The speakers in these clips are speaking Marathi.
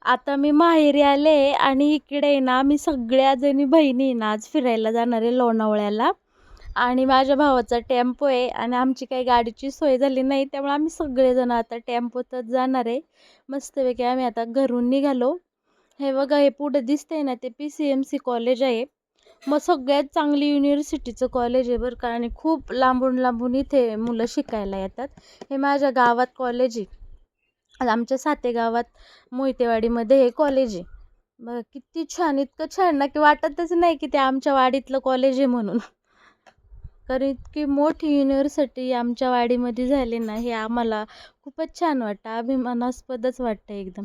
आता मी माहेरी आले आणि इकडे ना मी सगळ्या जणी बहिणी ना आज फिरायला जाणार आहे लोणावळ्याला. आणि माझ्या भावाचा टेम्पो आहे आणि आमची काही गाडीची सोय झाली नाही, त्यामुळे आम्ही सगळेजण आता टेम्पोतच जाणार आहे. मस्तपैकी आम्ही आता घरून निघालो. हे बघा, हे पुढे दिसतंय ना ते PCMC कॉलेज आहे. मग सगळ्यात चांगली युनिव्हर्सिटीचं कॉलेज आहे बरं का. आणि खूप लांबून लांबून इथे मुलं शिकायला येतात. हे माझ्या गावात कॉलेज आहे. आमच्या साते गावात मोहितेवाडीमध्ये हे कॉलेज आहे. बघा किती छान, इतकं छान ना की वाटतच नाही की ते आमच्या वाडीतलं कॉलेज आहे म्हणून. कारण इतकी मोठी युनिव्हर्सिटी आमच्या वाडीमध्ये झाली ना, हे आम्हाला खूपच छान वाटतं, अभिमानास्पदच वाटतं एकदम.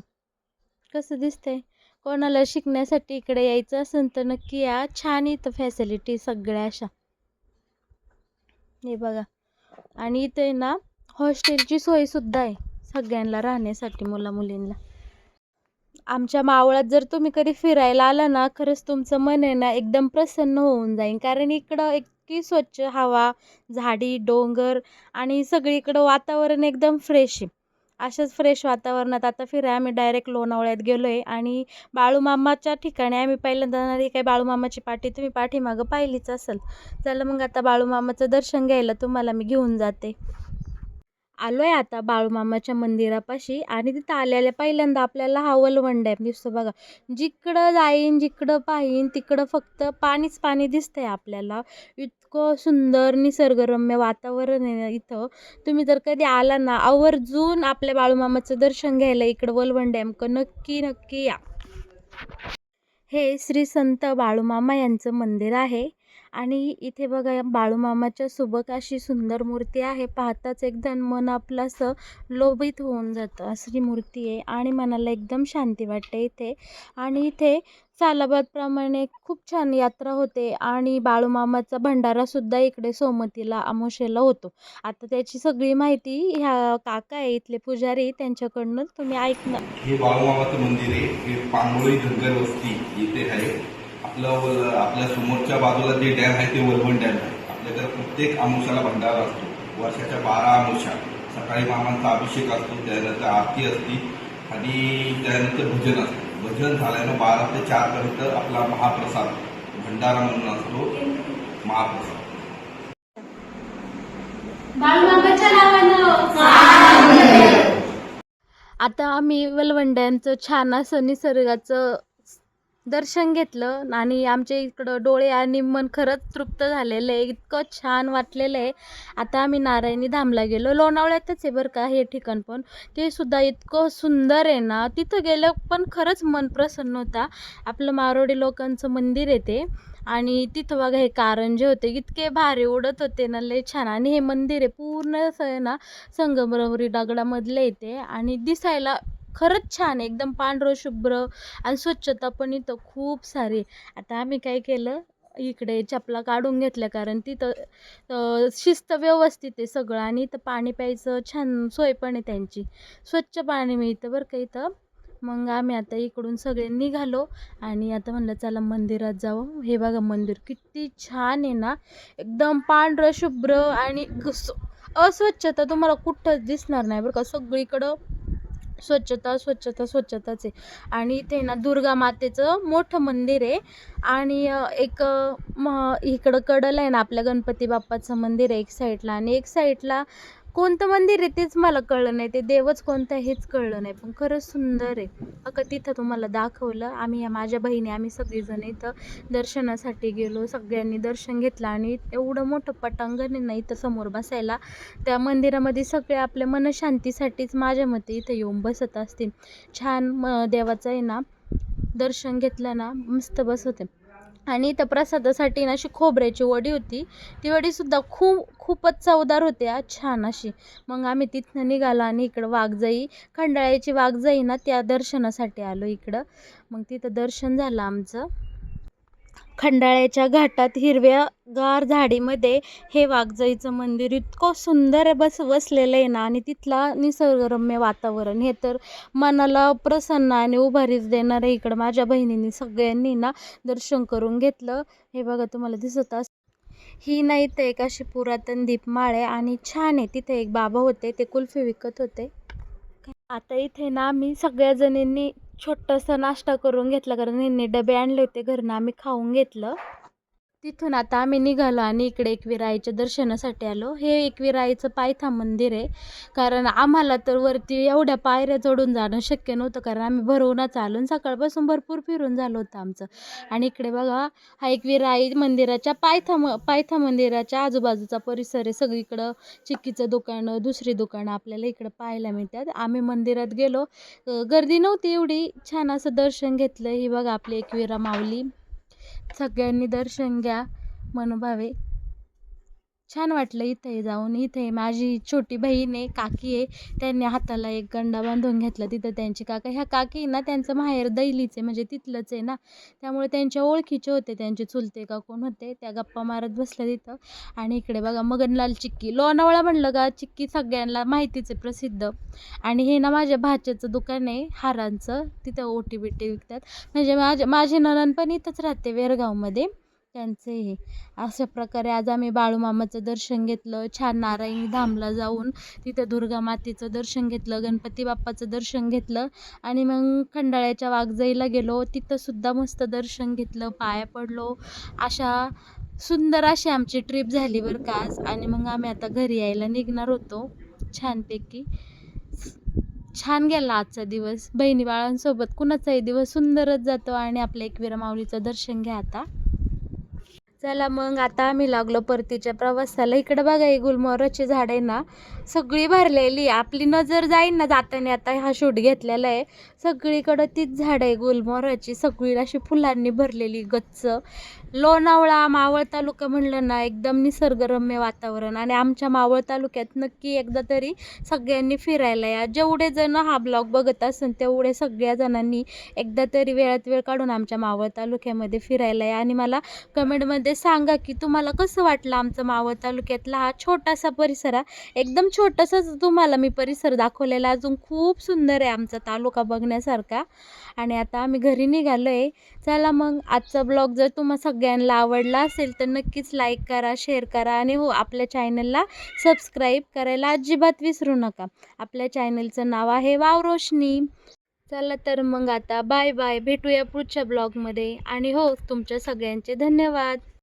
कसं दिसतंय? कोणाला शिकण्यासाठी इकडे यायचं असेल तर नक्की या. छान इथं फॅसिलिटी सगळ्या अशा. हे बघा, आणि इथे ना हॉस्टेलची सोय सुद्धा आहे सगळ्यांना राहण्यासाठी, मुला मुलींना. आमच्या मावळात जर तुम्ही कधी फिरायला आला ना, खरंच तुमचं मन आहे ना एकदम प्रसन्न होऊन जाईल. कारण इकडं इतकी स्वच्छ हवा, झाडी, डोंगर आणि सगळीकडं वातावरण एकदम फ्रेश आहे. अशाच फ्रेश वातावरणात आता फिरायला आम्ही डायरेक्ट लोणावळ्यात गेलो आहे. आणि बाळूमामाच्या ठिकाणी आम्ही पहिल्यांदा जाणार आहे. काय बाळूमामाची पाठी तुम्ही पाठीमागं पाहिलीच असेल. चला मग आता बाळूमामाचं दर्शन घ्यायला तुम्हाला मी घेऊन जाते. आलोय आता बाळूमामाच्या मंदिरापाशी आणि तिथं आल्याला पहिल्यांदा आपल्याला हा वलवंड डॅम दिसतो बघा. जिकडं जाईन, जिकडं पाहीन तिकडं फक्त पाणीच पाणी दिसतंय आपल्याला. इतकं सुंदर निसर्गरम्य वातावरण आहे ना इथं. तुम्ही जर कधी आला ना, आवर्जून आपल्या बाळूमामाचं दर्शन घ्यायला इकडं वलवंड डॅमकडं नक्की नक्की या. हे श्री संत बाळूमामा यांचं मंदिर आहे. आणि इथे बघा या बाळूमामाच्या सोबत अशी सुंदर मूर्ती आहे. पाहताच एकदम मन आपलं असं लोभित होऊन जातं. अशी मूर्ती आहे आणि मनाला एकदम शांती वाटते इथे. आणि इथे सालाबादप्रमाणे खूप छान यात्रा होते आणि बाळूमामाचा भंडारासुद्धा इकडे सोमतीला अमावास्येला होतो. आता त्याची सगळी माहिती ह्या काका आहे इथले पुजारी, त्यांच्याकडून तुम्ही ऐकणार. हे बाळूमामाचं मंदिर आहे. हे पांगोळी धनगर वस्ती इथे आहे. आपल्या समोरच्या बाजूला जे डॅम आहे ते वलवण डॅम आहे. आपल्याकडे प्रत्येक अमावस्याला भंडारा असतो. वर्षाच्या 12 अमावस्या सकाळी मामांचा अभिषेक असतो, त्यानंतर आरती असते आणि त्यानंतर भजन असतं. भजन झाल्यानं 12 ते 4 पर्यंत आपला महाप्रसाद भंडारा म्हणून असतो. महाप्रसाद बाळूमामाच्या नावानं. आता आम्ही वलवंड डॅमचं छान असं निसर्गाचं दर्शन घेतलं आणि आमच्या इकडं डोळे आणि मन खरंच तृप्त झालेलं आहे. इतकं छान वाटलेलं आहे. आता आम्ही नारायणी धामला गेलो. लोणावळ्यातच आहे बरं का हे ठिकाण, पण ते सुद्धा इतकं सुंदर आहे ना. तिथं गेलं पण खरंच मन प्रसन्न होता. आपलं मारोडी लोकांचं मंदिर आहे ते. आणि तिथं बघा हे कारंजे होते, इतके भारी उडत होते ना, लय छान. आणि हे मंदिर आहे पूर्ण असं आहे ना संगमरवरी दगडामधले येते आणि दिसायला खरंच छान, एकदम पांढरं शुभ्र. आणि स्वच्छता पण इथं खूप सारी. आता आम्ही काय केलं, इकडे चपला काढून घेतल्या कारण तिथं शिस्त व्यवस्थित आहे सगळं. आणि इथं पाणी प्यायचं छान सोय पण आहे त्यांची, स्वच्छ पाणी मिळतं बरं का इथं. मग आम्ही आता इकडून सगळे निघालो आणि आता म्हणलं चला मंदिरात जाऊ. हे बघा मंदिर किती छान आहे ना, एकदम पांढरं शुभ्र. आणि अस्वच्छता तुम्हाला कुठंच दिसणार नाही बरं का. सगळीकडं स्वच्छता स्वच्छता स्वच्छताच आहे. आणि इथे ना दुर्गा मातेचं मोठं मंदिर आहे. आणि इकडं कडलं आहे ना आपल्या गणपती बाप्पाचं मंदिर आहे एक साईडला. आणि एक साईडला कोणतं मंदिर आहे तेच मला कळलं नाही, ते देवच कोणतं आहे हेच कळलं नाही, पण खरंच सुंदर आहे. अगं तिथं तुम्हाला दाखवलं आम्ही, माझ्या बहिणी आम्ही सगळीजण इथं दर्शनासाठी गेलो. सगळ्यांनी दर्शन घेतलं आणि एवढं मोठं पटांगण आहे ना इथं समोर बसायला. त्या मंदिरामध्ये सगळे आपल्या मनशांतीसाठीच माझ्या मते इथं येऊन बसत असतील. छान देवाचं आहे ना दर्शन घेतलं ना मस्त बसवते. आणि इथं प्रसादासाठी ना अशी खोबऱ्याची वडी होती, ती वडीसुद्धा खूपच चवदार होती छान अशी. मग आम्ही तिथनं निघालो आणि इकडं वाघजाई, खंडाळ्याची वाघजाई ना त्या दर्शनासाठी आलो इकडं. मग तिथं दर्शन झालं आमचं. खंडाळ्याच्या घाटात हिरव्यागार झाडीमध्ये हे वाघजाईचं मंदिर इतकं सुंदर आहे, बसलेलं आहे ना. आणि तिथला निसर्गरम्य वातावरण हे तर मनाला प्रसन्न आणि उभारीच देणार आहे. इकडं माझ्या बहिणींनी सगळ्यांनी ना दर्शन करून घेतलं. हे बघा तुम्हाला दिसत ही नाही तर एक अशी पुरातन दीपमाळ आहे आणि छान आहे. तिथे एक बाबा होते, ते कुल्फी विकत होते. आता इथे ना मी सगळ्या जणींनी छोटासा नाश्ता करून घेतला, कारण यांनी डबे आणले होते घरनं, आम्ही खाऊन घेतलं. तिथून आता आम्ही निघालो आणि इकडे एकविराईच्या दर्शनासाठी आलो. हे एकविराईचं पायथा मंदिर आहे. कारण आम्हाला तर वरती एवढ्या पायऱ्या चढून जाणं शक्य नव्हतं, कारण आम्ही भरवूनच आलो आणि सकाळपासून भरपूर फिरून झालं होतं आमचं. आणि इकडे बघा, हा एकविराई मंदिराच्या पायथा मंदिराच्या आजूबाजूचा परिसर आहे. सगळीकडं चिक्कीचं दुकानं, दुसरी दुकानं आपल्याला इकडं पाहायला मिळतात. आम्ही मंदिरात गेलो, गर्दी नव्हती एवढी. छान असं दर्शन घेतलं. ही बघा आपली एकविरा माऊली. सगळ्यांनी दर्शन घ्या मनोभावे. छान वाटलं इथे जाऊन. इथे माझी छोटी बहीण आहे, काकी आहे, त्यांनी हाताला एक गंडा बांधून घेतला. तिथं त्यांची काका, ह्या काकी ना त्यांचं माहेर दैलीच आहे, म्हणजे तिथलंच आहे ना, त्यामुळे त्यांच्या ओळखीचे होते, त्यांचे चुलते का कोण होते, त्या गप्पा मारत बसल्या तिथं. आणि इकडे बघा मगनलाल चिक्की. लोणावळा म्हणलं का चिक्की सगळ्यांना माहितीच आहे, प्रसिद्ध. आणि हे ना माझ्या भाच्याचं दुकान आहे हारांचं, तिथं ओटी बिटी विकतात. म्हणजे माझी नणंद पण इथंच राहते वेरगावमध्ये, त्यांचे हे. अशा प्रकारे आज आम्ही बाळूमामाचं दर्शन घेतलं. छान नारायणी धामला जाऊन तिथं दुर्गा मातेचं दर्शन घेतलं, गणपती बाप्पाचं दर्शन घेतलं आणि मग खंडाळ्याच्या वाघजाईला गेलो. तिथंसुद्धा मस्त दर्शन घेतलं, पाया पडलो. अशा सुंदर अशी आमची ट्रिप झाली बरं का आज. आणि मग आम्ही आता घरी यायला निघणार होतो छानपैकी. छान गेला आजचा दिवस. बहिणी बाळांसोबत कुणाचाही दिवस सुंदरच जातो. आणि आपल्या एकविरा माऊलीचं दर्शन घ्या आता. चला मग आता आम्ही लागलो परतीच्या प्रवासाला. इकडं बघा, ही गुलमोहराची झाड आहे ना, सगळी भरलेली. आपली नजर जाईल ना जाताना, आता हा शूट घेतलेला आहे, सगळीकडं तीच झाड आहे गुलमोहराची, सगळी अशी फुलांनी भरलेली गच्च. लोणावळा मावळ तालुका म्हणलं ना, एकदम निसर्गरम्य वातावरण. आणि आमच्या मावळ तालुक्यात नक्की एकदा तरी सगळ्यांनी फिरायला या. जेवढे जण हा ब्लॉग बघत असेल तेवढे सगळ्या जणांनी एकदा तरी वेळात वेळ काढून आमच्या मावळ तालुक्यामध्ये फिरायला या. आणि मला कमेंटमध्ये सांगा की तुम्हाला कसं वाटलं आमचं मावळ तालुक्यातला हा छोटासा परिसर. एकदम छोटासाच तुम्हाला मी परिसर दाखवलेला, अजून खूप सुंदर आहे आमचा तालुका बघण्यासारखा. आणि आता आम्ही घरी निघालो आहे. चला मग आजचा ब्लॉग जर तुम्हा सगळ्यांना आवडला असेल तर नक्कीच लाईक करा, शेअर करा आणि हो, आपल्या चॅनलला सबस्क्राईब करायला अजिबात विसरू नका. आपल्या चॅनलचं नाव आहे वाव रोशनी. चला तर मग आता बाय बाय, भेटूया पुढच्या ब्लॉगमध्ये. आणि हो, तुमच्या सगळ्यांचे धन्यवाद.